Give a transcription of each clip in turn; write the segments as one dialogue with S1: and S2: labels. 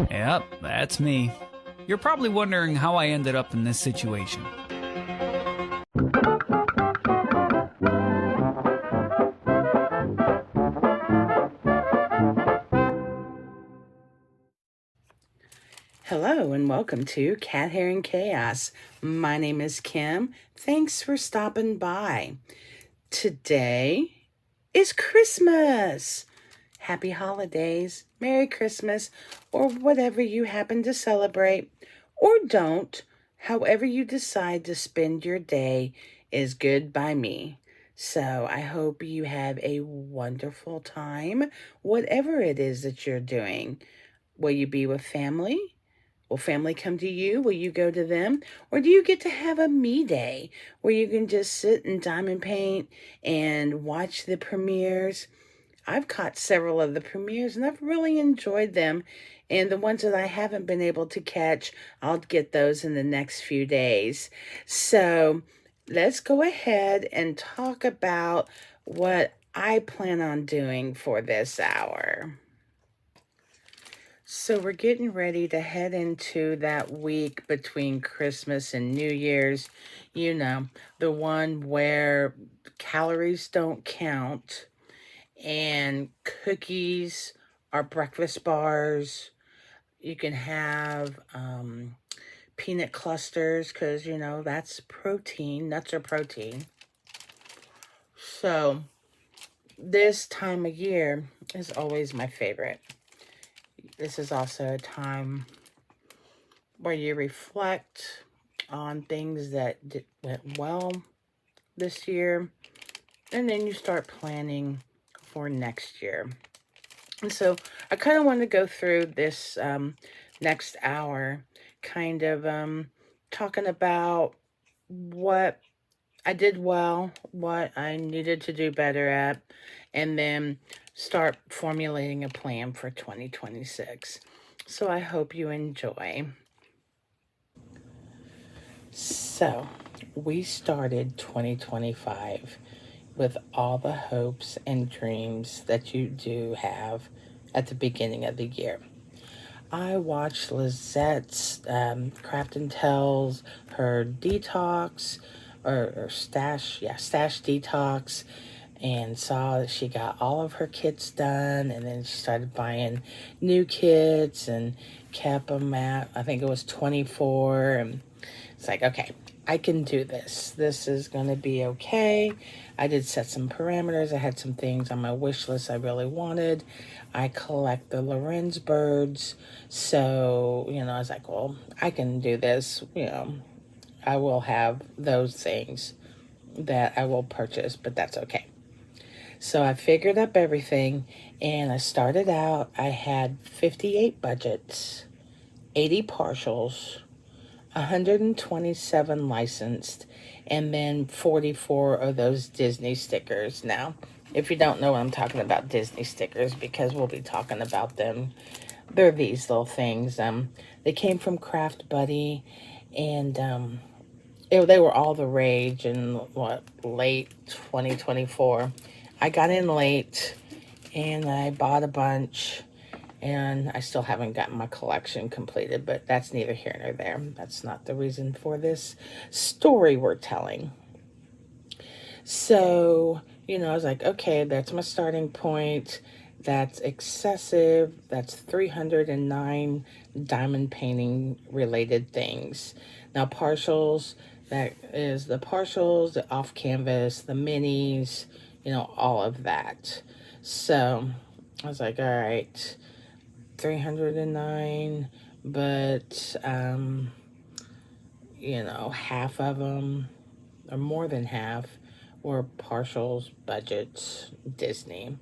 S1: Yep, that's me. You're probably wondering how I ended up in this situation.
S2: Hello and welcome to Cat Hair and Chaos. My name is Kim. Thanks for stopping by. Today is Christmas. Happy holidays, Merry Christmas, or whatever you happen to celebrate, or don't. However you decide to spend your day is good by me. So I hope you have a wonderful time, whatever it is that you're doing. Will you be with family? Will family come to you? Will you go to them? Or do you get to have a me day where you can just sit and diamond paint and watch the premieres? I've caught several of the premieres and I've really enjoyed them. And the ones that I haven't been able to catch, I'll get those in the next few days. So let's go ahead and talk about what I plan on doing for this hour. So we're getting ready to head into that week between Christmas and New Year's. You know, the one where calories don't count and cookies are breakfast bars. You can have peanut clusters because, you know, that's protein. Nuts are protein. So this time of year is always my favorite. This is also a time where you reflect on things that went well this year, and then you start planning for next year. And so I kind of want to go through this next hour, kind of talking about what I did well, what I needed to do better at, and then start formulating a plan for 2026. So I hope you enjoy. So we started 2025 with all the hopes and dreams that you do have at the beginning of the year. I watched Lizette's Craft and Tells, her detox, or stash detox, and saw that she got all of her kits done, and then she started buying new kits and kept them at, I think it was 24, and it's like, okay, I can do this. This is going to be okay. I did set some parameters. I had some things on my wish list I really wanted. I collect the Lorenz birds. So, you know, I was like, well, I can do this. You know, I will have those things that I will purchase, but that's okay. So I figured up everything and I started out. I had 58 budgets, 80 partials, 127 licensed, and then 44 of those Disney stickers. Now, if you don't know what I'm talking about, Disney stickers, because we'll be talking about them, they're these little things. They came from Craft Buddy, and they were all the rage in late 2024. I got in late, and I bought a bunch. And I still haven't gotten my collection completed, but that's neither here nor there. That's not the reason for this story we're telling. So, you know, I was like, okay, that's my starting point. That's excessive. That's 309 diamond painting related things. Now, partials, that is the partials, the off canvas, the minis, you know, all of that. So I was like, all right, 309, but you know, half of them, or more than half, were partials, budgets, Disney.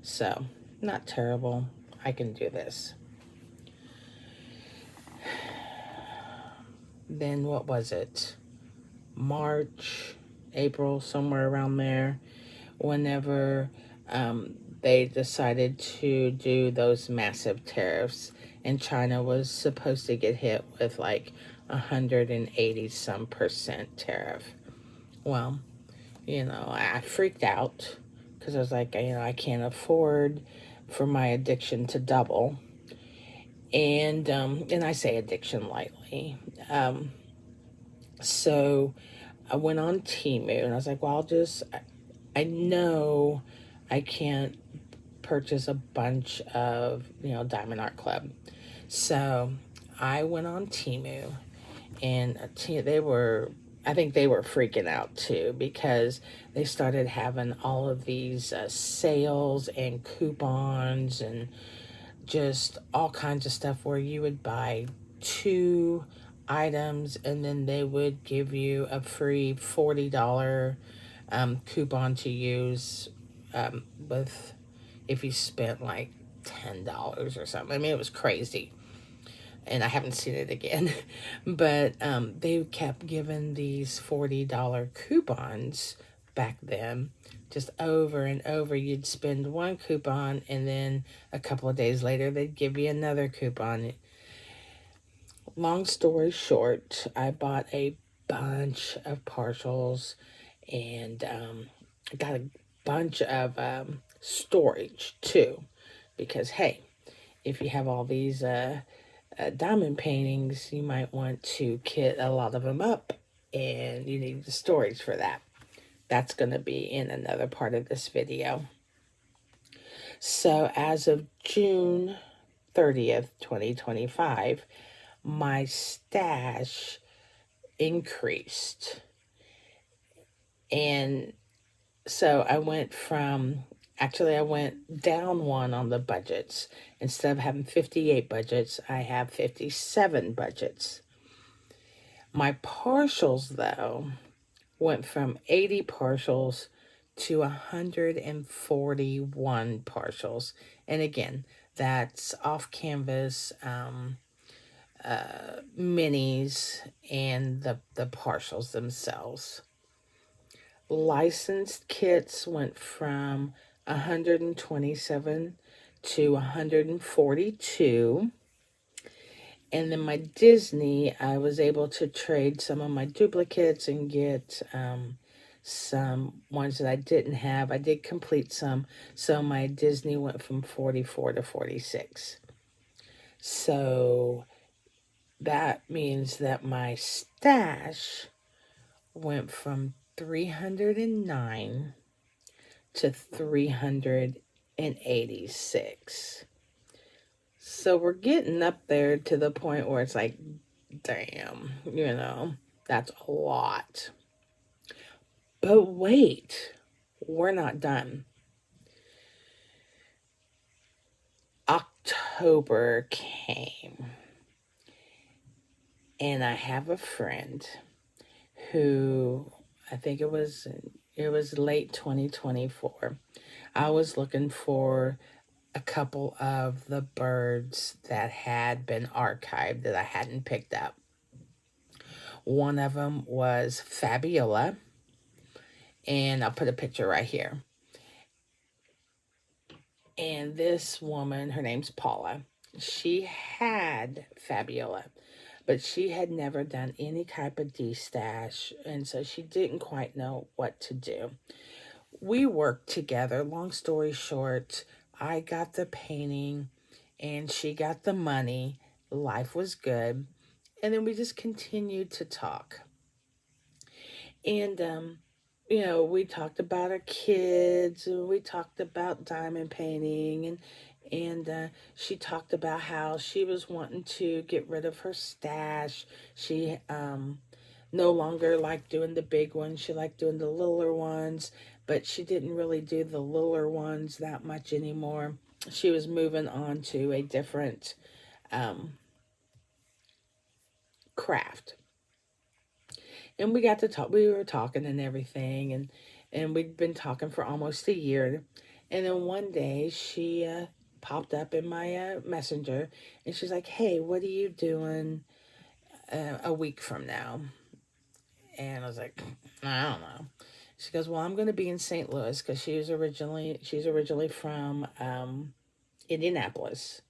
S2: So not terrible. I can do this. Then what was it? March, April, somewhere around there, whenever they decided to do those massive tariffs, and China was supposed to get hit with like 180 some percent tariff. Well, you know, I freaked out because I was like, you know, I can't afford for my addiction to double. And I say addiction lightly. So I went on Temu and I was like, well, I know I can't purchase a bunch of, Diamond Art Club. So I went on Temu and I think they were freaking out too because they started having all of these sales and coupons and just all kinds of stuff where you would buy two items and then they would give you a free $40 coupon to use with if you spent like $10 or something. I mean, it was crazy. And I haven't seen it again. But they kept giving these $40 coupons back then, just over and over. You'd spend one coupon, and then a couple of days later, they'd give you another coupon. Long story short, I bought a bunch of partials and got a bunch of storage too. Because, hey, if you have all these diamond paintings, you might want to kit a lot of them up and you need the storage for that. That's going to be in another part of this video. So as of June 30th, 2025, my stash increased. And so I went down one on the budgets. Instead of having 58 budgets, I have 57 budgets. My partials, though, went from 80 partials to 141 partials. And again, that's off canvas, minis, and the partials themselves. Licensed kits went from 127 to 142. And then my Disney, I was able to trade some of my duplicates and get some ones that I didn't have. I did complete some, so my Disney went from 44 to 46. So that means that my stash went from 309 to 386. So we're getting up there to the point where it's like, damn, that's a lot. But wait, we're not done. October came, and I have a friend who, I think it was late 2024. I was looking for a couple of the birds that had been archived that I hadn't picked up. One of them was Fabiola, and I'll put a picture right here. And this woman, her name's Paula, she had Fabiola, but she had never done any type of de-stash, and so she didn't quite know what to do. We worked together. Long story short, I got the painting and she got the money. Life was good. And then we just continued to talk. And, we talked about our kids. And we talked about diamond painting. And she talked about how she was wanting to get rid of her stash. She no longer liked doing the big ones. She liked doing the littler ones. But she didn't really do the littler ones that much anymore. She was moving on to a different craft. And we got to talk. We were talking and everything, and we'd been talking for almost a year. And then one day she popped up in my messenger, and she's like, "Hey, what are you doing a week from now?" And I was like, "I don't know." She goes, "Well, I'm going to be in St. Louis," because she's originally from Indianapolis.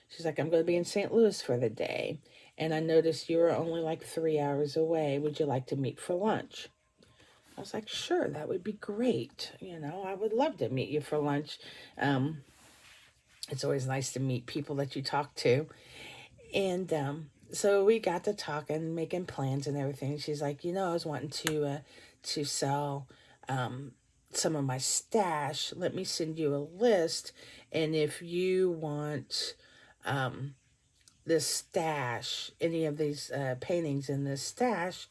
S2: She's like, "I'm going to be in St. Louis for the day, and I noticed you were only like 3 hours away. Would you like to meet for lunch?" I was like, "Sure, that would be great. I would love to meet you for lunch." It's always nice to meet people that you talk to. And so we got to talking, making plans and everything. She's like, I was wanting to sell um, some of my stash. Let me send you a list, and if you want this stash, any of these paintings in this stash,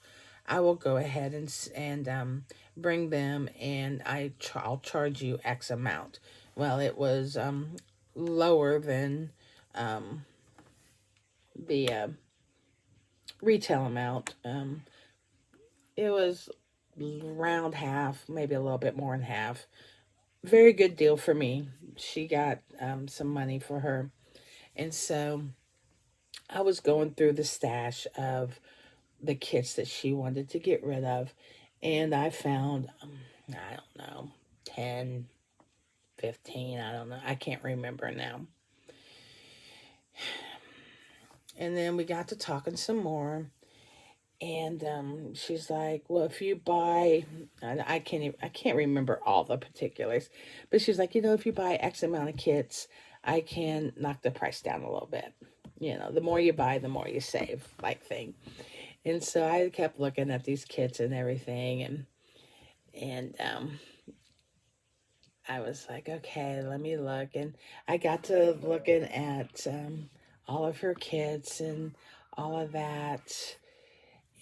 S2: I will go ahead and bring them, and I'll charge you X amount. Well, it was lower than the retail amount. It was round half, maybe a little bit more than half. Very good deal for me. She got some money for her. And so I was going through the stash of the kits that she wanted to get rid of. And I found, I don't know, 10, 15, I don't know. I can't remember now. And then we got to talking some more. And she's like, "Well, if you buy, I can't remember all the particulars, but she's like, if you buy X amount of kits, I can knock the price down a little bit. The more you buy, the more you save, like thing." And so I kept looking at these kits and everything, and I was like, "Okay, let me look." And I got to looking at all of her kits and all of that,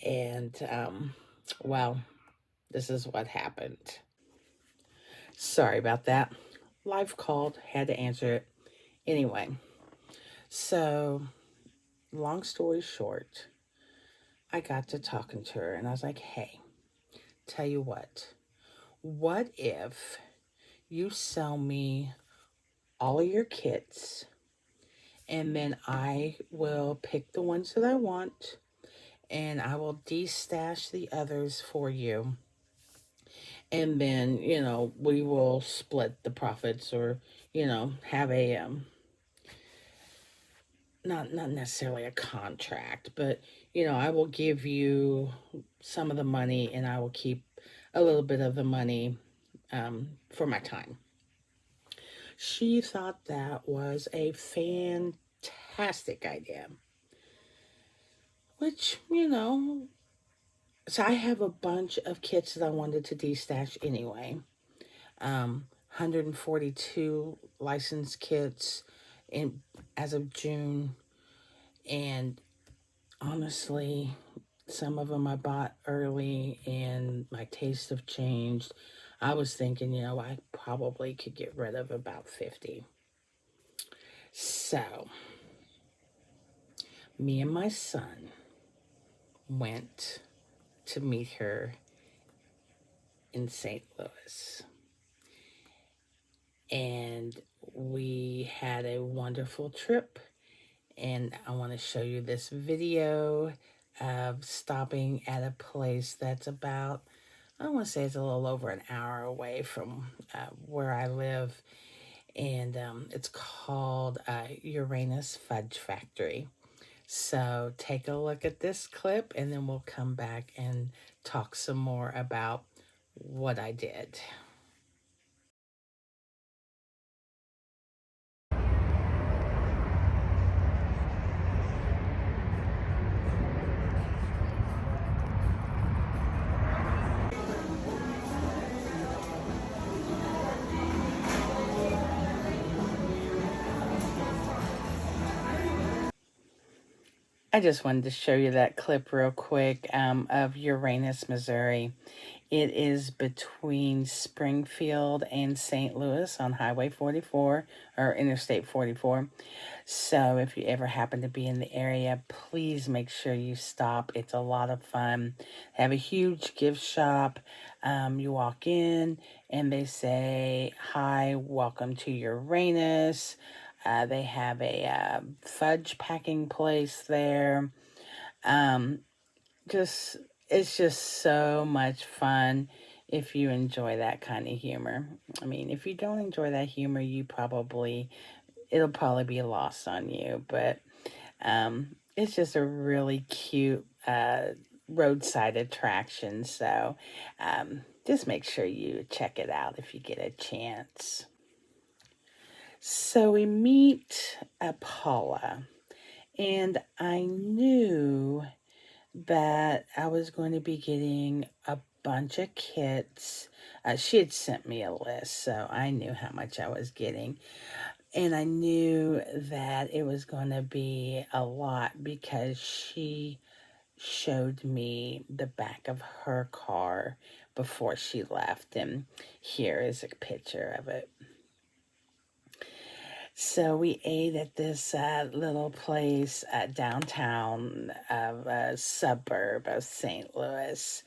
S2: and well, this is what happened. Sorry about that. Life called, had to answer it. Anyway, so long story short, I got to talking to her and I was like, "Hey, tell you what if you sell me all of your kits and then I will pick the ones that I want and I will destash the others for you, and then we will split the profits, or have a not necessarily a contract, but I will give you some of the money and I will keep a little bit of the money for my time." She thought that was a fantastic idea, which so I have a bunch of kits that I wanted to destash anyway. 142 licensed kits in as of June, and honestly, some of them I bought early and my tastes have changed. I was thinking, I probably could get rid of about 50. So, me and my son went to meet her in St. Louis. And we had a wonderful trip. And I want to show you this video of stopping at a place that's about, I want to say it's a little over an hour away from where I live. And it's called Uranus Fudge Factory. So take a look at this clip and then we'll come back and talk some more about what I did. I just wanted to show you that clip real quick of Uranus, Missouri. It is between Springfield and St. Louis on Highway 44 or Interstate 44. So if you ever happen to be in the area, please make sure you stop. It's a lot of fun. They have a huge gift shop. You walk in and they say, "Hi, welcome to Uranus." They have a fudge packing place there. Um, just It's just so much fun if you enjoy that kind of humor. I mean, if you don't enjoy that humor, it'll probably be lost on you. But it's just a really cute roadside attraction. So just make sure you check it out if you get a chance. So we meet Paula, And I knew that I was going to be getting a bunch of kits. She had sent me a list, so I knew how much I was getting. And I knew that it was going to be a lot because she showed me the back of her car before she left. And here is a picture of it. So we ate at this little place downtown of a suburb of St. Louis.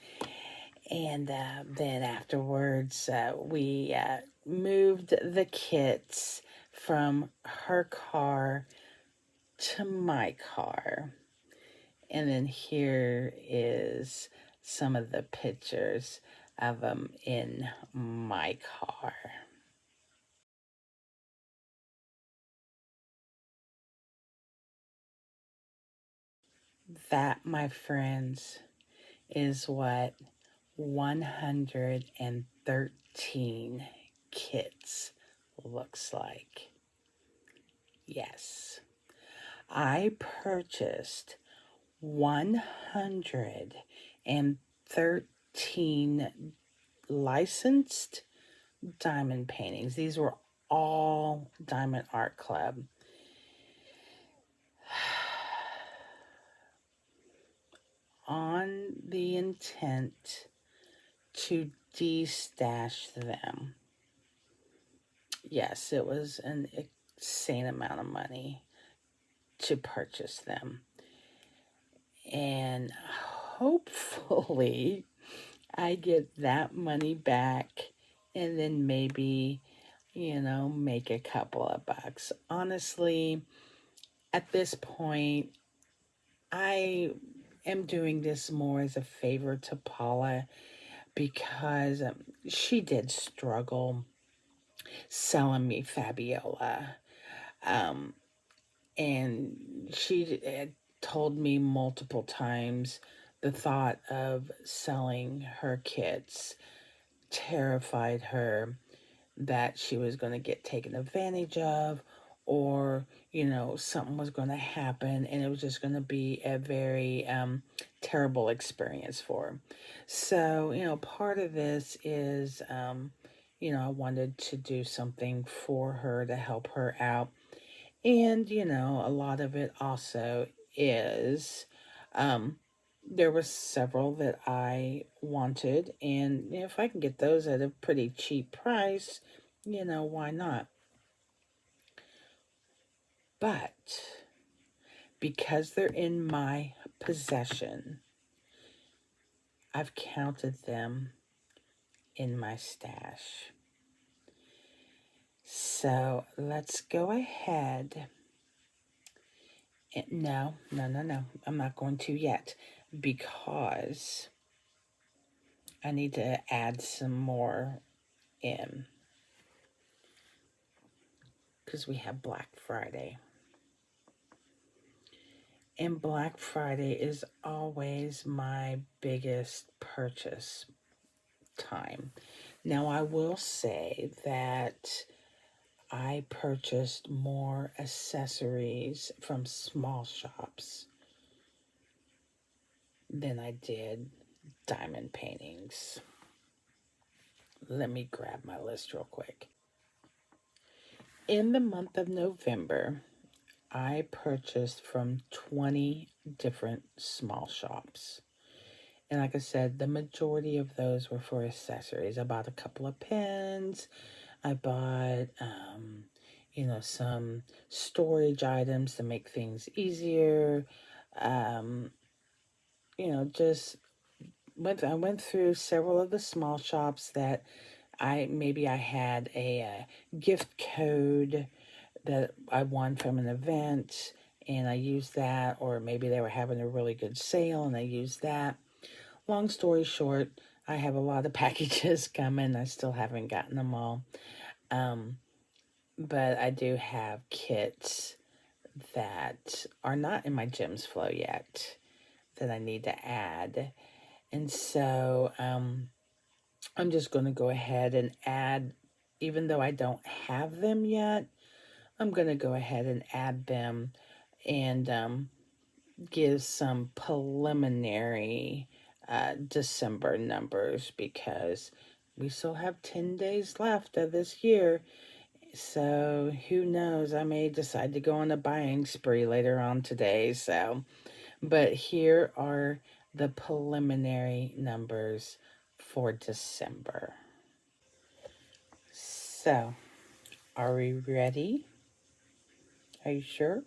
S2: And then afterwards, we moved the kits from her car to my car. And then here is some of the pictures of them in my car. That, my friends, is what 113 kits looks like. Yes, I purchased 113 licensed diamond paintings. These were all Diamond Art Club. On the intent to de-stash them. Yes, it was an insane amount of money to purchase them. And hopefully I get that money back and then maybe, make a couple of bucks. Honestly, at this point, I am doing this more as a favor to Paula because she did struggle selling me Fabiola. Um, and she had told me multiple times the thought of selling her kits terrified her, that she was going to get taken advantage of, or something was going to happen and it was just going to be a very terrible experience for her. So part of this is I wanted to do something for her to help her out. And a lot of it also is there were several that I wanted, and if I can get those at a pretty cheap price, why not? But because they're in my possession, I've counted them in my stash. So let's go ahead. No, I'm not going to yet because I need to add some more in because we have Black Friday. And Black Friday is always my biggest purchase time. Now, I will say that I purchased more accessories from small shops than I did diamond paintings. Let me grab my list real quick. In the month of November, I purchased from 20 different small shops. And like I said, the majority of those were for accessories. I bought a couple of pens. I bought, some storage items to make things easier. Just I went through several of the small shops that I had a gift code that I won from an event, and I used that, or maybe they were having a really good sale and I used that. Long story short, I have a lot of packages coming. I still haven't gotten them all. But I do have kits that are not in my Gems Flow yet that I need to add. And so I'm just going to go ahead and add, even though I don't have them yet, I'm going to go ahead and add them and give some preliminary December numbers because we still have 10 days left of this year. So who knows? I may decide to go on a buying spree later on today. But here are the preliminary numbers for December. So, are we ready? Are you sure?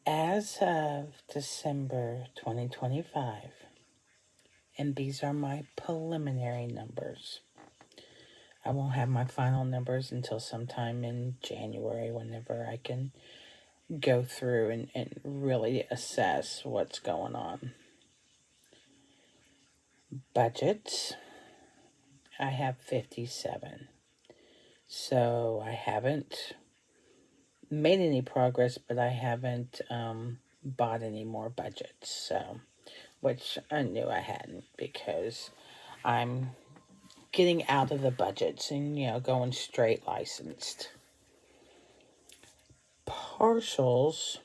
S2: As of December 2025, and these are my preliminary numbers. I won't have my final numbers until sometime in January whenever I can go through and really assess what's going on. Budget, I have 57. So I haven't made any progress, but I haven't bought any more budgets. So, which I knew I hadn't because I'm getting out of the budgets and, going straight licensed. Partials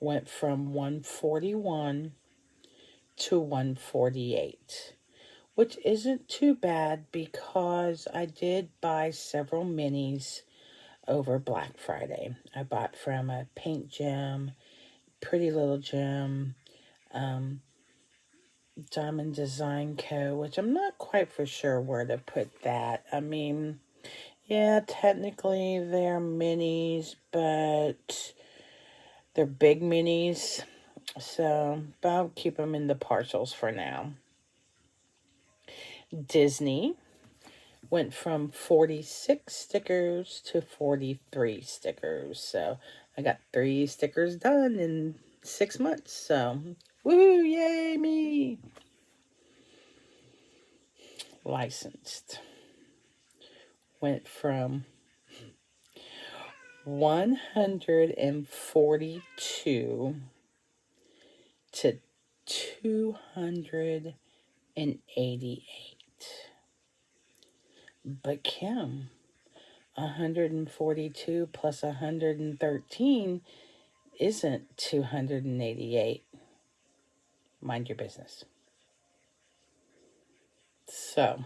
S2: went from 141 to 148, which isn't too bad because I did buy several minis over Black Friday. I bought from a Paint Gem, Pretty Little Gem, Diamond Design Co., which I'm not quite for sure where to put that. I mean, yeah, technically they're minis, but they're big minis. So, but I'll keep them in the partials for now. Disney went from 46 stickers to 43 stickers. So, I got 3 stickers done in 6 months. So, woo, yay me! Licensed went from 142 to 288. But Kim, 142 plus 113 isn't 288. Mind your business. So,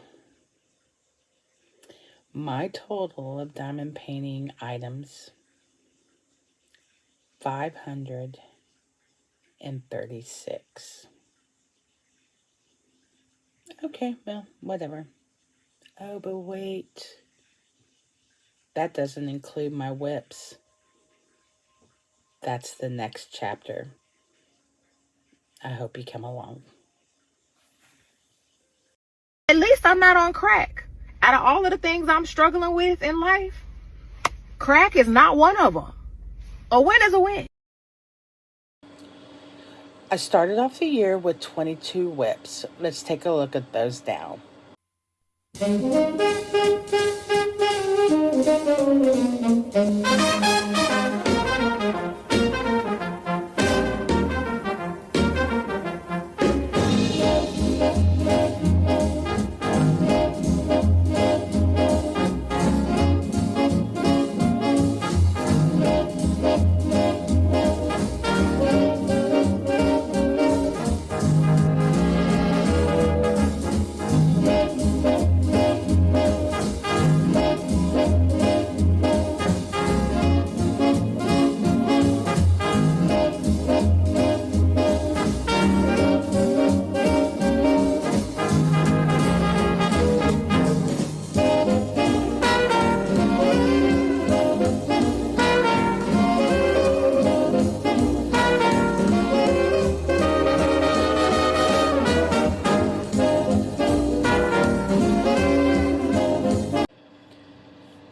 S2: my total of diamond painting items, 536. Okay, well, whatever. Oh, but wait. That doesn't include my whips. That's the next chapter. I hope you come along.
S3: At least I'm not on crack. Out of all of the things I'm struggling with in life, crack is not one of them. A win is a win.
S2: I started off the year with 22 whips. Let's take a look at those now.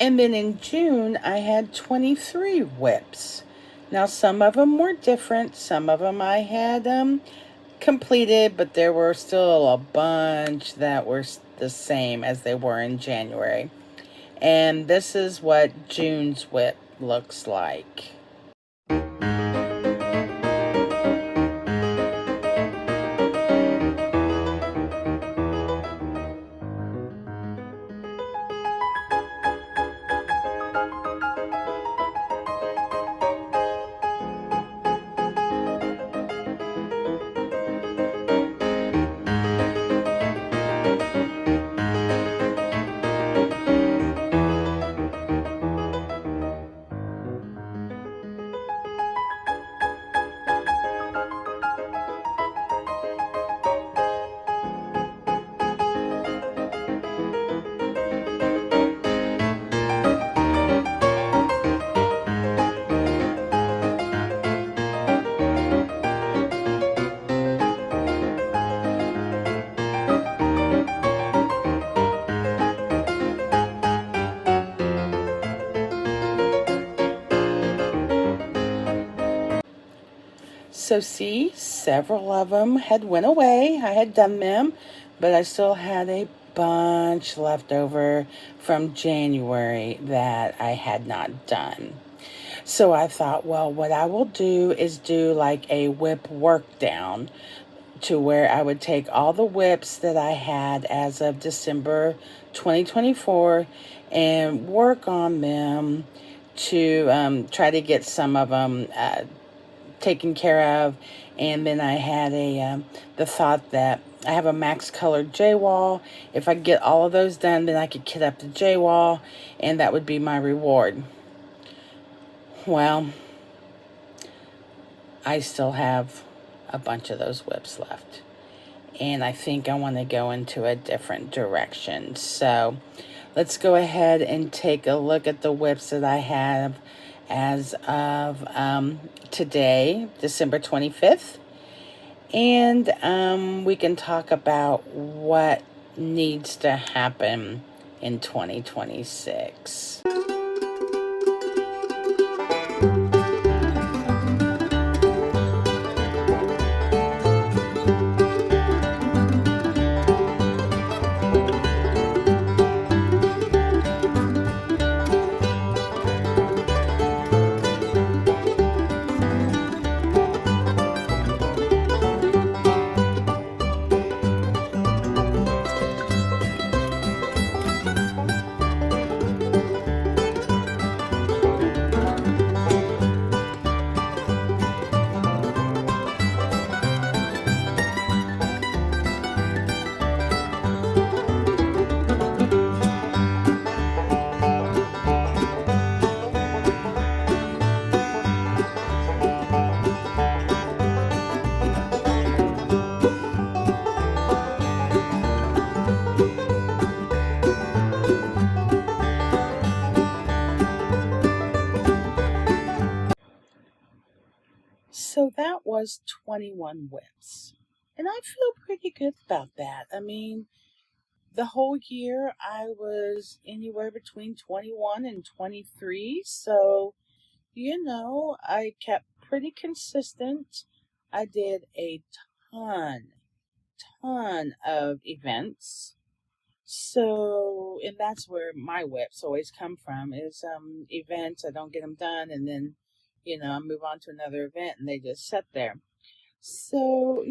S2: And then in June, I had 23 whips. Now, some of them were different. Some of them I had completed, but there were still a bunch that were the same as they were in January. And this is what June's whip looks like. So see, several of them had went away. I had done them, but I still had a bunch left over from January that I had not done. So I thought, well, what I will do is do like a whip work down, to where I would take all the whips that I had as of December 2024 and work on them to try to get some of them taken care of. And then I had the thought that I have a max colored J-wall. If I get all of those done, then I could kit up the J-wall, and that would be my reward. Well, I still have a bunch of those whips left, and I think I want to go into a different direction. So let's go ahead and take a look at the whips that I have as of today, December 25th. And we can talk about what needs to happen in 2026. So that was 21 whips. And I feel pretty good about that. I mean, the whole year I was anywhere between 21 and 23. So, I kept pretty consistent. I did a ton of events. So, and that's where my whips always come from, is events. I don't get them done, and then I move on to another event and they just sit there. So,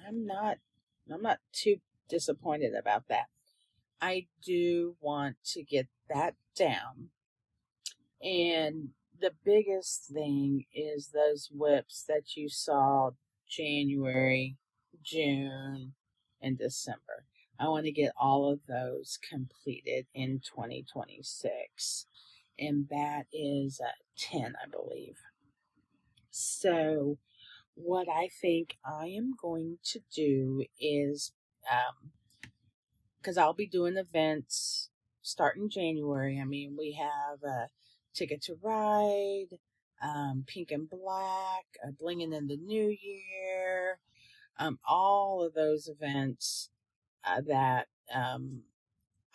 S2: I'm not too disappointed about that. I do want to get that down. And the biggest thing is those whips that you saw January, June, and December. I want to get all of those completed in 2026. And that is 10, I believe. So what I think I am going to do is, because I'll be doing events starting January. I mean, we have Ticket to Ride, Pink and Black, Blinging in the New Year, all of those events that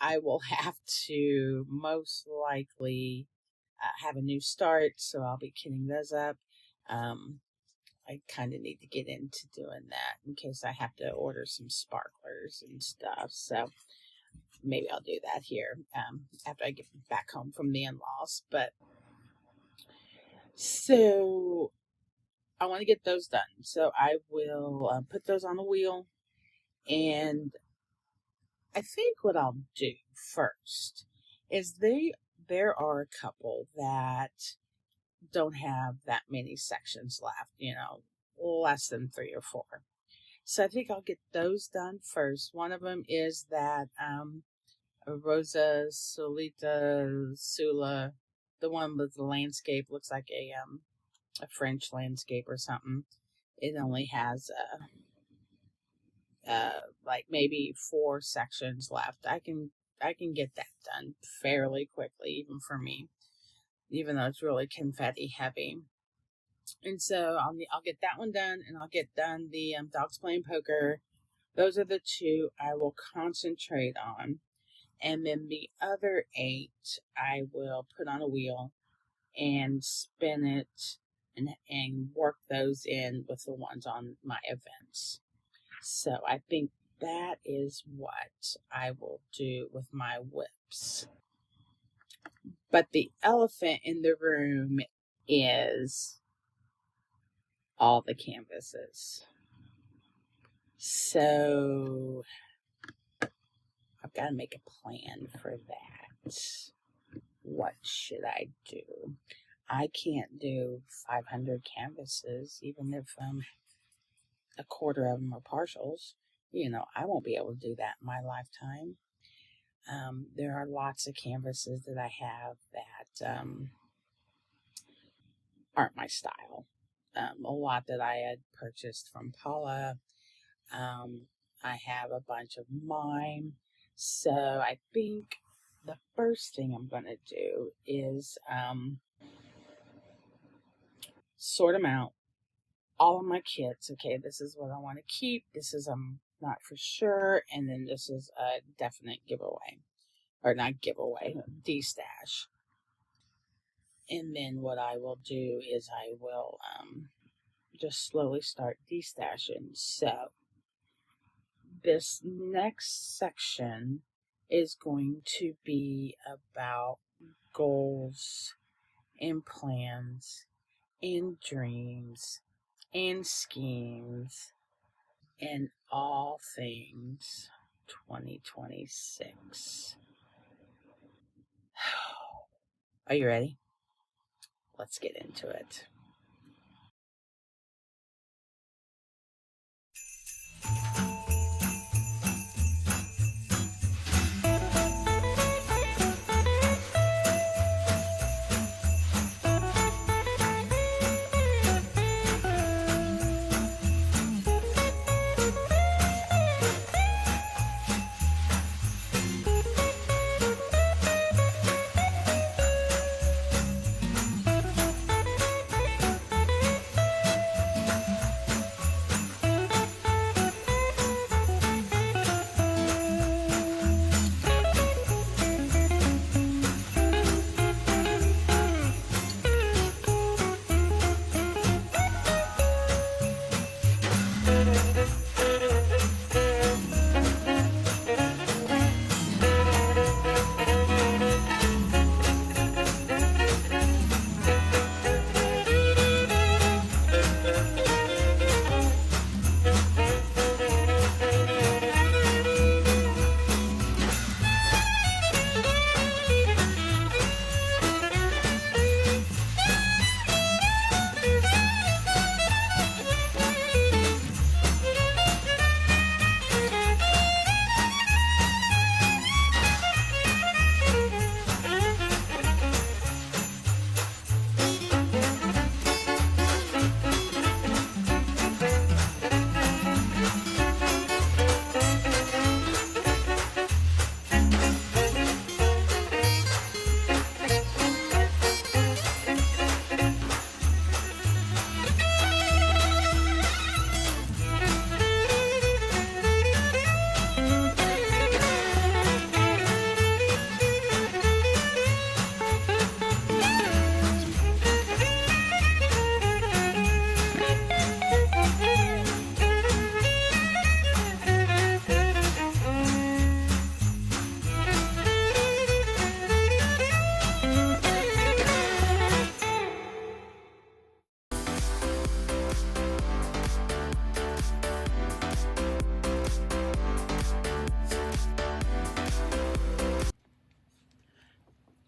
S2: I will have to most likely have a new start, so I'll be kitting those up. I kind of need to get into doing that in case I have to order some sparklers and stuff. So maybe I'll do that here after I get back home from the in-laws. But so I want to get those done. So I will put those on the wheel. And I think what I'll do first is there are a couple that don't have that many sections left, less than 3 or 4. So I think I'll get those done first. One of them is that Rosa Solita Sula, the one with the landscape, looks like a French landscape or something. It only has like maybe 4 sections left. I can get that done fairly quickly, even for me, even though it's really confetti heavy. And so I'll get that one done, and I'll get done the Dogs Playing Poker. Those are the 2 I will concentrate on. And then the other 8 I will put on a wheel and spin it and work those in with the ones on my events. So I think that is what I will do with my whips. But the elephant in the room is all the canvases. So I've got to make a plan for that. What should I do? I can't do 500 canvases, even if a quarter of them are partials. I won't be able to do that in my lifetime. There are lots of canvases that I have that aren't my style. A lot that I had purchased from Paula. I have a bunch of mine. So I think the first thing I'm going to do is sort them out. All of my kits. Okay, this is what I want to keep. This is not for sure. And then this is a definite giveaway. Or not giveaway, destash. And then what I will do is I will just slowly start destashing. So this next section is going to be about goals and plans and dreams and schemes and all things 2026. Are you ready? Let's get into it.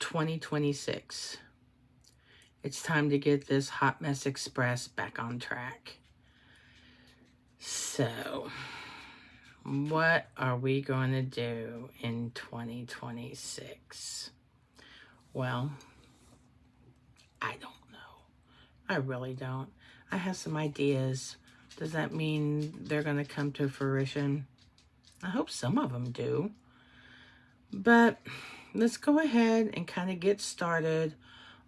S2: $2026. It's time to get this Hot Mess Express back on track. So, what are we going to do in 2026? Well, I don't know. I really don't. I have some ideas. Does that mean they're going to come to fruition? I hope some of them do. But let's go ahead and kind of get started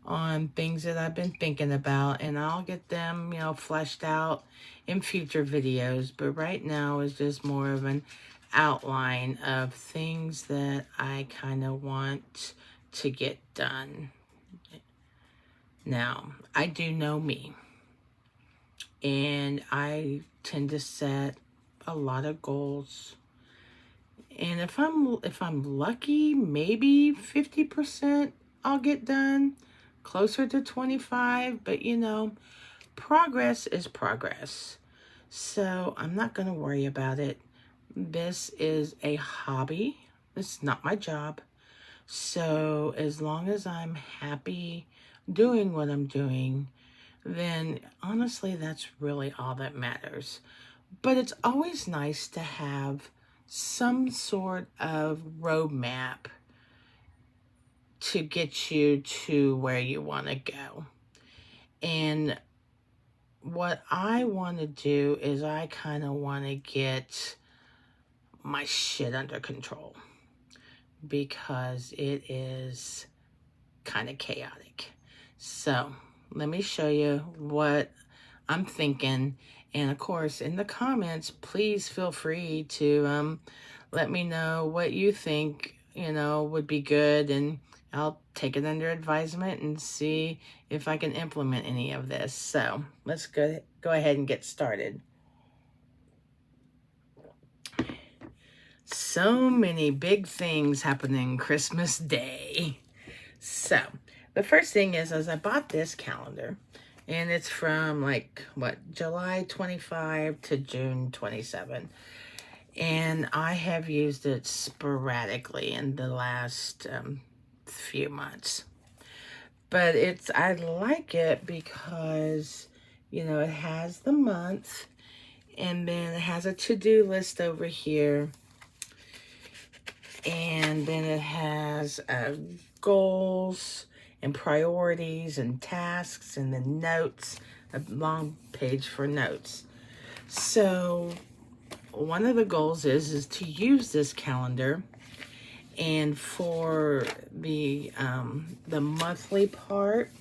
S2: on things that I've been thinking about, and I'll get them, fleshed out in future videos. But right now is just more of an outline of things that I kind of want to get done. Now, I do know me, and I tend to set a lot of goals. And if I'm lucky, maybe 50% I'll get done, closer to 25, but progress is progress. So I'm not going to worry about it. This is a hobby. It's not my job. So as long as I'm happy doing what I'm doing, then honestly, that's really all that matters. But it's always nice to have some sort of roadmap to get you to where you want to go. And what I want to do is I kind of want to get my shit under control, because it is kind of chaotic. So let me show you what I'm thinking. And of course, in the comments, please feel free to let me know what you think, would be good. And I'll take it under advisement and see if I can implement any of this. So let's go ahead and get started. So many big things happening Christmas Day. So the first thing is I bought this calendar, and it's from July 25 to June 27. And I have used it sporadically in the last few months. But I like it because, it has the month, and then it has a to-do list over here. And then it has goals and priorities and tasks, and then notes, a long page for notes. So one of the goals is to use this calendar, and for the monthly part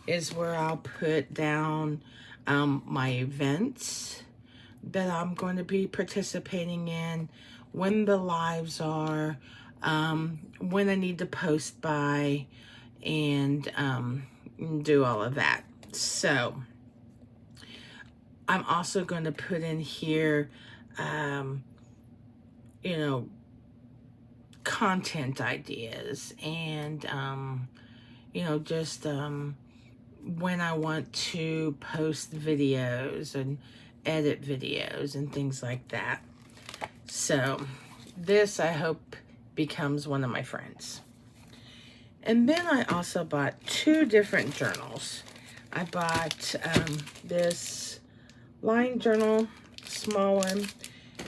S2: is where I'll put down my events that I'm going to be participating in, when the lives are, when I need to post by, and do all of that. So I'm also going to put in here, content ideas, and, just when I want to post videos and edit videos and things like that. So this, I hope, becomes one of my friends. And then I also bought 2 different journals. I bought this line journal, small one,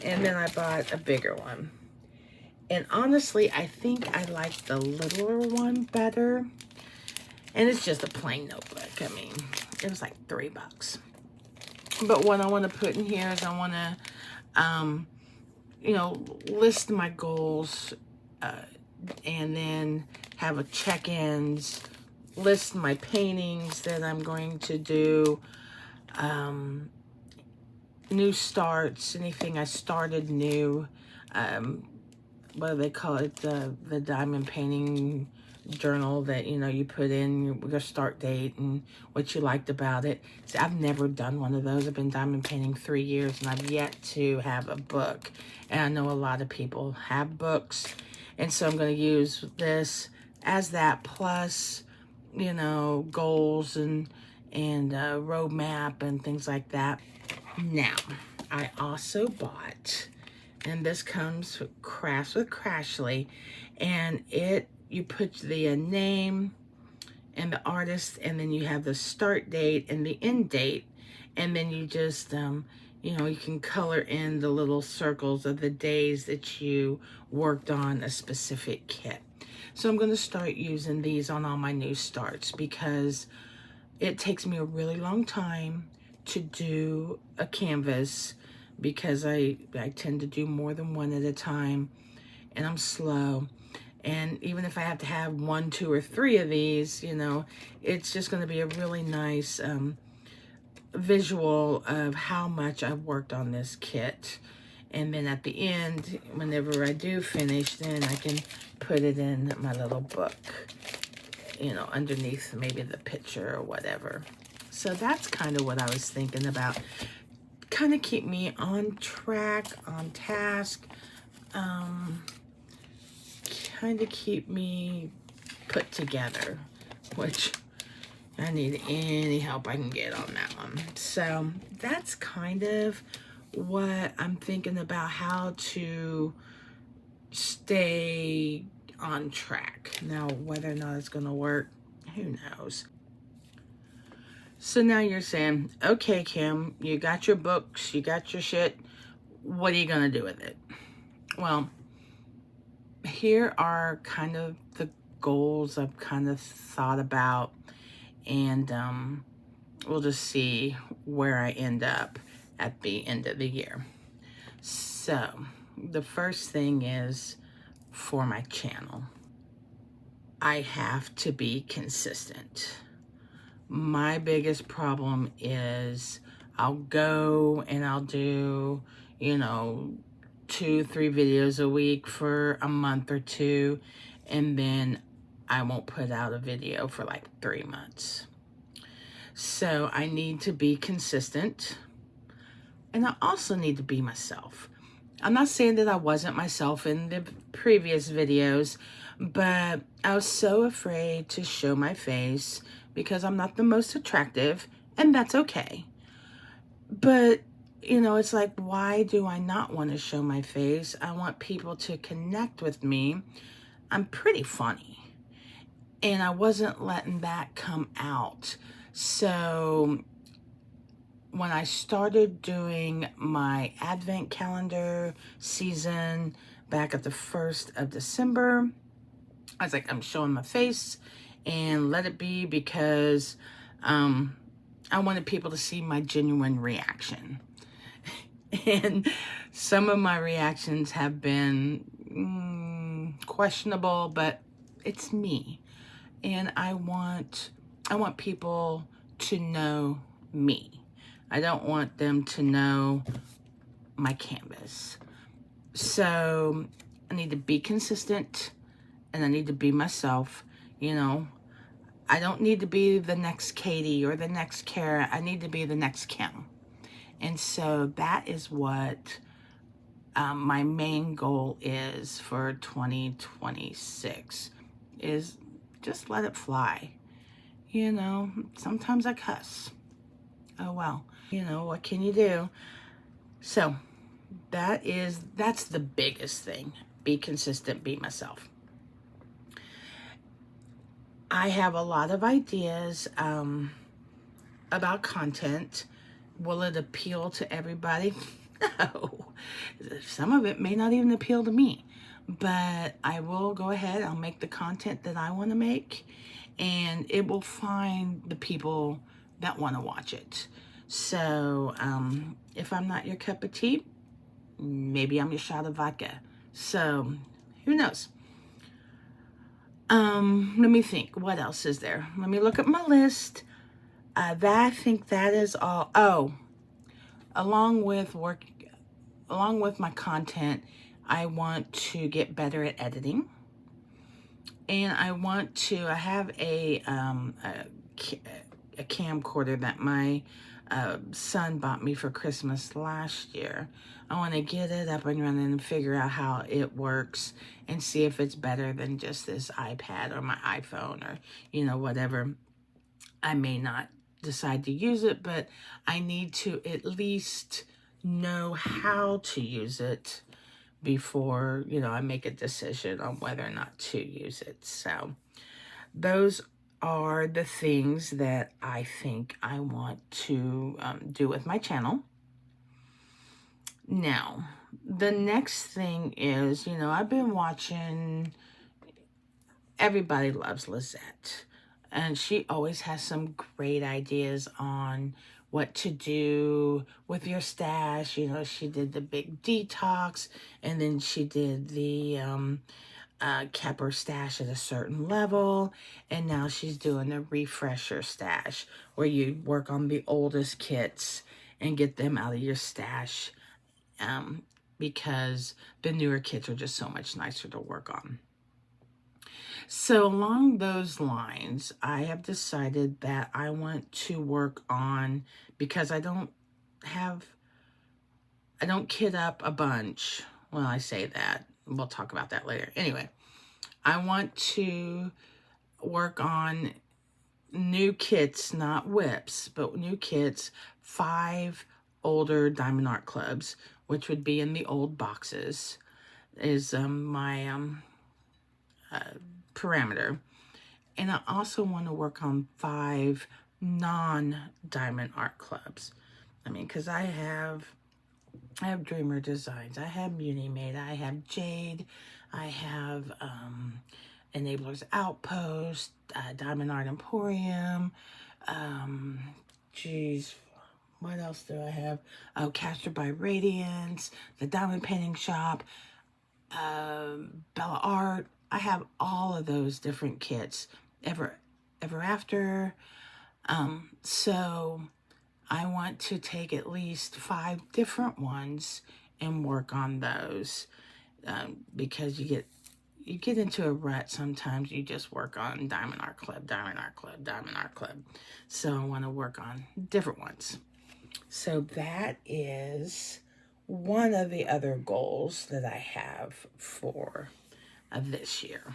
S2: and then I bought a bigger one. And honestly, I think I like the littler one better. And it's just a plain notebook. I mean, it was like $3. But what I want to put in here is I want to, list my goals, and then have a check-ins, list my paintings that I'm going to do, new starts, anything I started new, what do they call it, the diamond painting journal that, you put in your start date and what you liked about it. See, I've never done one of those. I've been diamond painting 3 years, and I've yet to have a book. And I know a lot of people have books. And so I'm going to use this as that, plus, goals and roadmap and things like that. Now, I also bought, and this comes with Crafts with Crashly, and you put the name and the artist, and then you have the start date and the end date, and then you just you know, you can color in the little circles of the days that you worked on a specific kit. So I'm going to start using these on all my new starts because it takes me a really long time to do a canvas because I tend to do more than one at a time, and I'm slow. And even if I have to have 1, 2, or 3 of these, you know, it's just going to be a really nice visual of how much I've worked on this kit. And then at the end, whenever I do finish, then I can put it in my little book, you know, underneath maybe the picture or whatever. So that's kind of what I was thinking about. Kind of keep me on track, on task. Kind of keep me put together, which I need any help I can get on that one. So that's kind of what I'm thinking about, how to stay on track. Now, whether or not it's going to work, who knows? So now you're saying, okay, Kim, you got your books, you got your shit. What are you going to do with it? Well, here are kind of the goals I've kind of thought about, and we'll just see where I end up at the end of the year. So the first thing is for my channel, I have to be consistent. My biggest problem is I'll go and I'll do, you know, 2, 3 videos a week for a month or 2, and then I won't put out a video for like 3 months. So I need to be consistent, and I also need to be myself. I'm not saying that I wasn't myself in the previous videos, but I was so afraid to show my face because I'm not the most attractive, and that's okay. But, you know, it's like, why do I not want to show my face? I want people to connect with me. I'm pretty funny, and I wasn't letting that come out. So when I started doing my advent calendar season back at the 1st of December, I was like, I'm showing my face and let it be, because I wanted people to see my genuine reaction. And some of my reactions have been questionable, but it's me. And I want people to know me. I don't want them to know my canvas. So I need to be consistent, and I need to be myself. You know, I don't need to be the next Katie or the next Kara. I need to be the next Kim. And so that is what my main goal is for 2026, is just let it fly. You know, sometimes I cuss. Oh well, you know, what can you do? So that's the biggest thing. Be consistent, be myself. I have a lot of ideas about content. Will it appeal to everybody? No. Some of it may not even appeal to me, but I will go ahead. I'll make the content that I want to make, and it will find the people that want to watch it. So if I'm not your cup of tea, maybe I'm your shot of vodka. So who knows? Let me think. What else is there? Let me look at my list. I think that is all. Oh, along with my content, I want to get better at editing, and I have a camcorder that my son bought me for Christmas last year. I want to get it up and running and figure out how it works and see if it's better than just this iPad or my iPhone or, you know, whatever. I may not decide to use it, but I need to at least know how to use it before, you know, I make a decision on whether or not to use it. So those are the things that I think I want to do with my channel. Now, the next thing is, I've been watching Everybody Loves Lizette, and she always has some great ideas on what to do with your stash. She did the big detox, and then she did the kept her stash at a certain level, and now she's doing a refresher stash where you work on the oldest kits and get them out of your stash, because the newer kits are just so much nicer to work on. So along those lines, I have decided that I want to work on, because I don't kit up a bunch. Well, I say that. We'll talk about that later. Anyway, I want to work on new kits, not whips, but new kits, 5 older Diamond Art Clubs, which would be in the old boxes, is my parameter. And I also want to work on 5 non-Diamond Art Clubs. Because I have Dreamer Designs, I have Muni Made, I have Jade, I have Enablers Outpost, Diamond Art Emporium, what else do I have? Oh, Castor by Radiance, the Diamond Painting Shop, Bella Art. I have all of those different kits. Ever After. So I want to take at least 5 different ones and work on those, because you get into a rut sometimes. You just work on Diamond Art Club, Diamond Art Club, Diamond Art Club. So I want to work on different ones. So that is one of the other goals that I have for this year.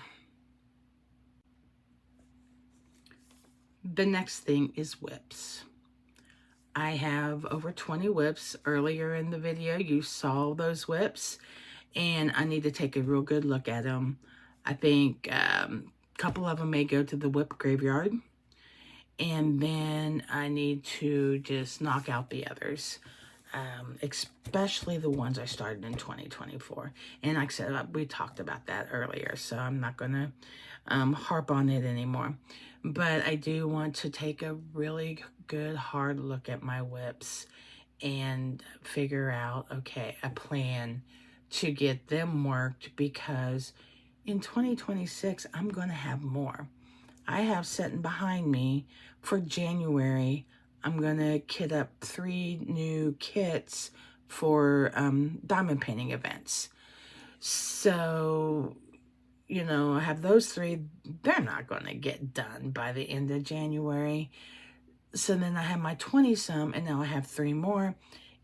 S2: The next thing is whips. I have over 20 whips. Earlier in the video, you saw those whips, and I need to take a real good look at them. I think a couple of them may go to the whip graveyard, and then I need to just knock out the others, especially the ones I started in 2024. And like I said, we talked about that earlier, so I'm not going to harp on it anymore. But I do want to take a really good hard look at my whips and figure out, okay, a plan to get them worked, because in 2026, I'm going to have more. I have sitting behind me for January, I'm going to kit up 3 new kits for diamond painting events. So, I have those 3. They're not going to get done by the end of January. So then I have my 20-some, and now I have 3 more.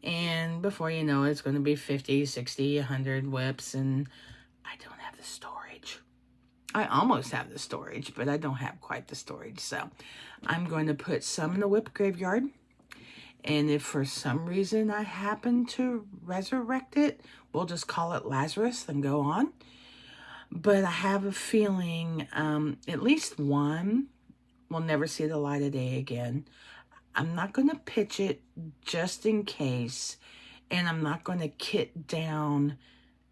S2: And before you know it, it's going to be 50, 60, 100 whips, and I don't have the storage. I almost have the storage, but I don't have quite the storage. So I'm going to put some in the whip graveyard. And if for some reason I happen to resurrect it, we'll just call it Lazarus and go on. But I have a feeling at least one will never see the light of day again. I'm not going to pitch it just in case, and I'm not going to kit down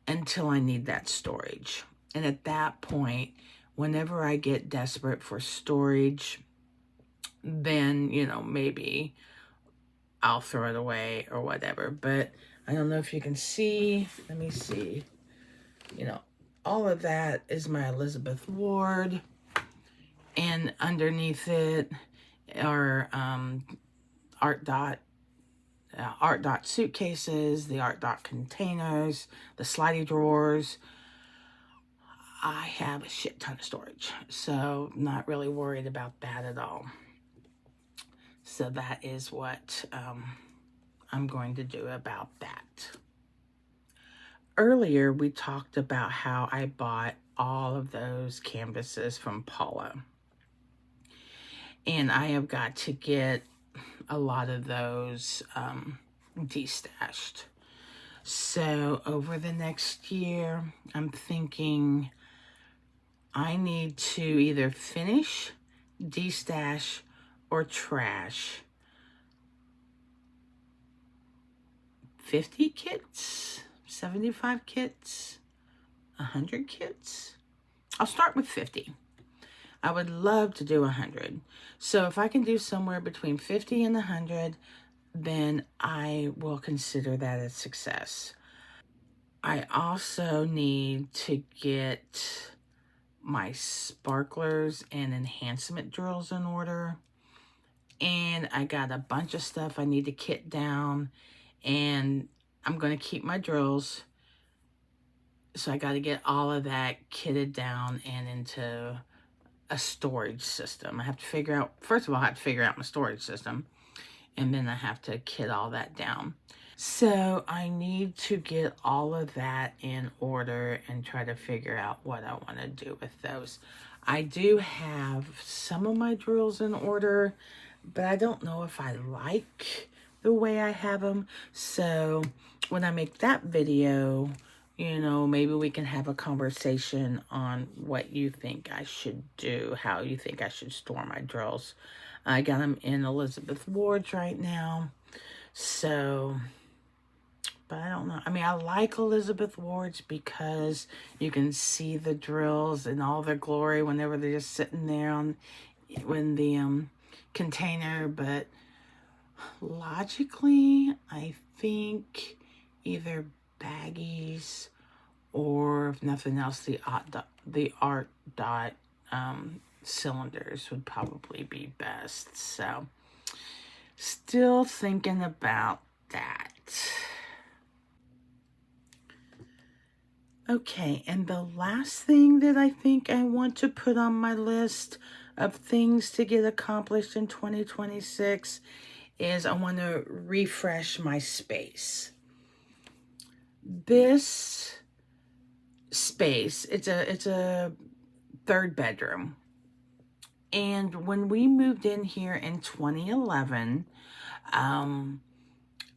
S2: until I need that storage. And at that point, whenever I get desperate for storage, then, maybe I'll throw it away or whatever. But I don't know if you can see. Let me see. All of that is my Elizabeth Ward. And underneath it are Art Dot suitcases, the Art Dot containers, the slidey drawers. I have a shit ton of storage, so not really worried about that at all. So that is what I'm going to do about that. Earlier, we talked about how I bought all of those canvases from Paula. And I have got to get a lot of those destashed. So over the next year, I'm thinking I need to either finish, destash, or trash 50 kits, 75 kits, 100 kits. I'll start with 50. I would love to do 100. So if I can do somewhere between 50 and 100, then I will consider that a success. I also need to get my sparklers and enhancement drills in order. And I got a bunch of stuff I need to kit down. And I'm going to keep my drills. So I got to get all of that kitted down and into a storage system. I have to figure out, first of all, I have to figure out my storage system. And then I have to kit all that down. So I need to get all of that in order and try to figure out what I want to do with those. I do have some of my drills in order, but I don't know if I like the way I have them. So when I make that video, you know, maybe we can have a conversation on what you think I should do, how you think I should store my drills. I got them in Elizabeth Ward's right now. So, but I don't know. I mean, I like Elizabeth Ward's because you can see the drills in all their glory whenever they're just sitting there on when the container. But logically, I think either baggies or, if nothing else, the Art Dot cylinders would probably be best. So still thinking about that. Okay, and the last thing that I think I want to put on my list of things to get accomplished in 2026 is I want to refresh my space. This space, it's a third bedroom. And when we moved in here in 2011,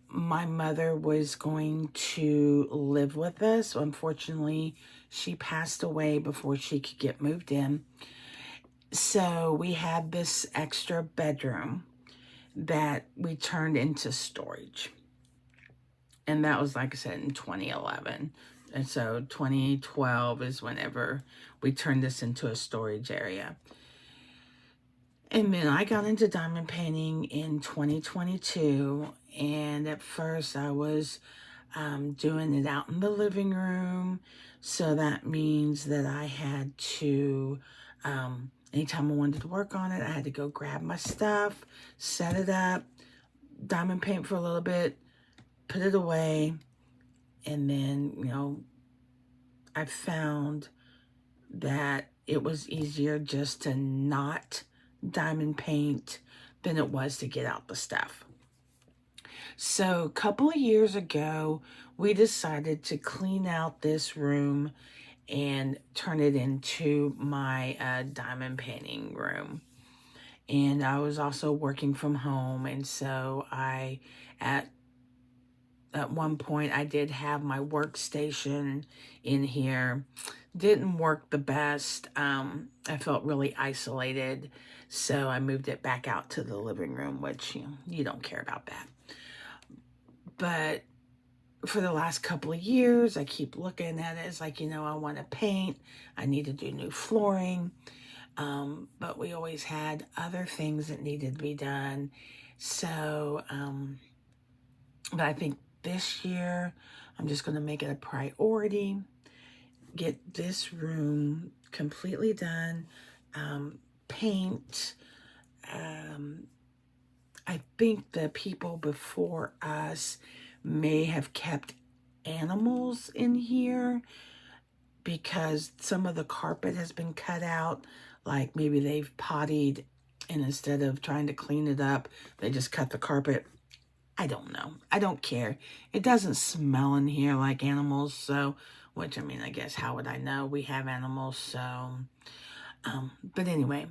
S2: my mother was going to live with us. Unfortunately, she passed away before she could get moved in. So we had this extra bedroom that we turned into storage. And that was, like I said, in 2011. And so 2012 is whenever we turned this into a storage area. And then I got into diamond painting in 2022. And at first I was doing it out in the living room. So that means that I had to, anytime I wanted to work on it, I had to go grab my stuff, set it up, diamond paint for a little bit, put it away. And then, you know, I found that it was easier just to not diamond paint than it was to get out the stuff. So a couple of years ago, we decided to clean out this room and turn it into my diamond painting room. And I was also working from home, and so at one point I did have my workstation in here. Didn't work the best. I felt really isolated, so I moved it back out to the living room, which, you know, you don't care about that. But for the last couple of years, I keep looking at it. It's like, you know, I want to paint. I need to do new flooring. But we always had other things that needed to be done. So, but I think this year, I'm just going to make it a priority. Get this room completely done. Paint. I think the people before us may have kept animals in here because some of the carpet has been cut out. Like maybe they've pottied, and instead of trying to clean it up, they just cut the carpet. I don't know. I don't care. It doesn't smell in here like animals, so, which, I mean, I guess, how would I know? We have animals, so, but anyway,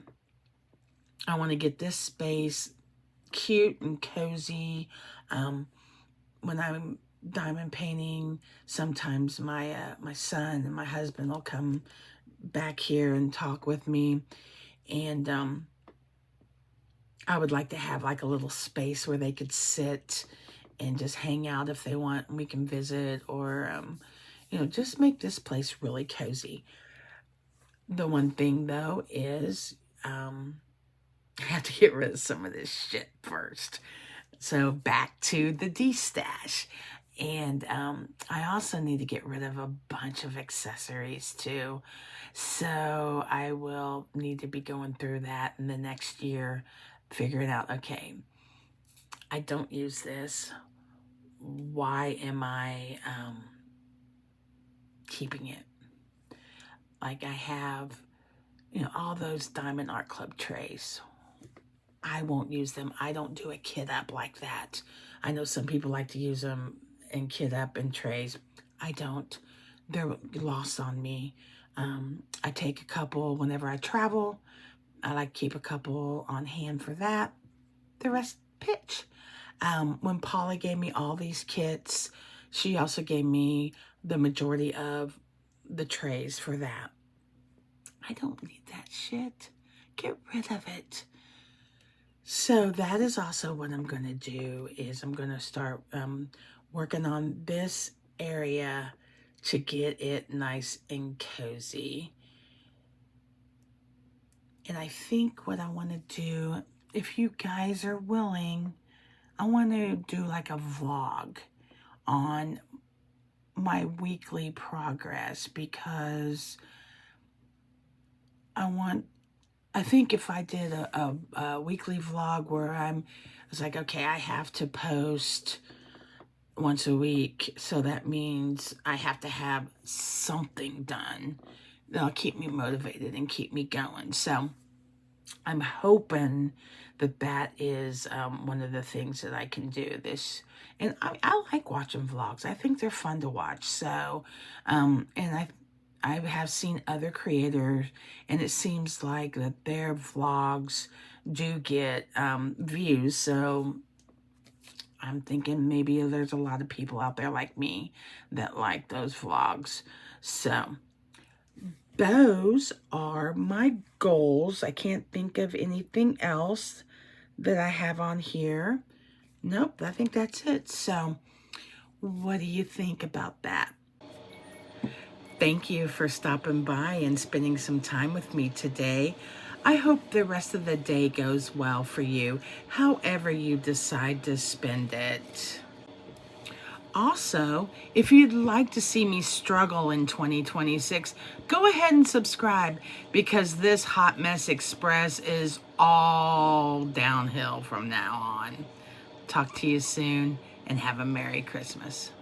S2: I want to get this space cute and cozy. When I'm diamond painting, sometimes my son and my husband will come back here and talk with me, and I would like to have like a little space where they could sit and just hang out if they want. We can visit, or, just make this place really cozy. The one thing, though, is I have to get rid of some of this shit first. So back to the D-stash. And I also need to get rid of a bunch of accessories too. So I will need to be going through that in the next year, figuring out, okay, I don't use this. Why am I keeping it? Like I have, all those Diamond Art Club trays. I won't use them. I don't do a kit up like that. I know some people like to use them and kit up in trays. I don't. They're lost on me. I take a couple whenever I travel. I like to keep a couple on hand for that. The rest, pitch. When Paula gave me all these kits, she also gave me the majority of the trays for that. I don't need that shit. Get rid of it. So that is also what I'm going to do, is I'm going to start working on this area to get it nice and cozy. And I think what I want to do, if you guys are willing, I want to do like a vlog on my weekly progress, because I think if I did a weekly vlog where I was like, okay, I have to post once a week, so that means I have to have something done that'll keep me motivated and keep me going. So I'm hoping that is one of the things that I can do this. And I like watching vlogs. I think they're fun to watch. So, and I have seen other creators, and it seems like that their vlogs do get views. So I'm thinking maybe there's a lot of people out there like me that like those vlogs. So those are my goals. I can't think of anything else that I have on here. Nope, I think that's it. So what do you think about that? Thank you for stopping by and spending some time with me today. I hope the rest of the day goes well for you, however you decide to spend it. Also, if you'd like to see me struggle in 2026, go ahead and subscribe, because this Hot Mess Express is all downhill from now on. Talk to you soon, and have a Merry Christmas.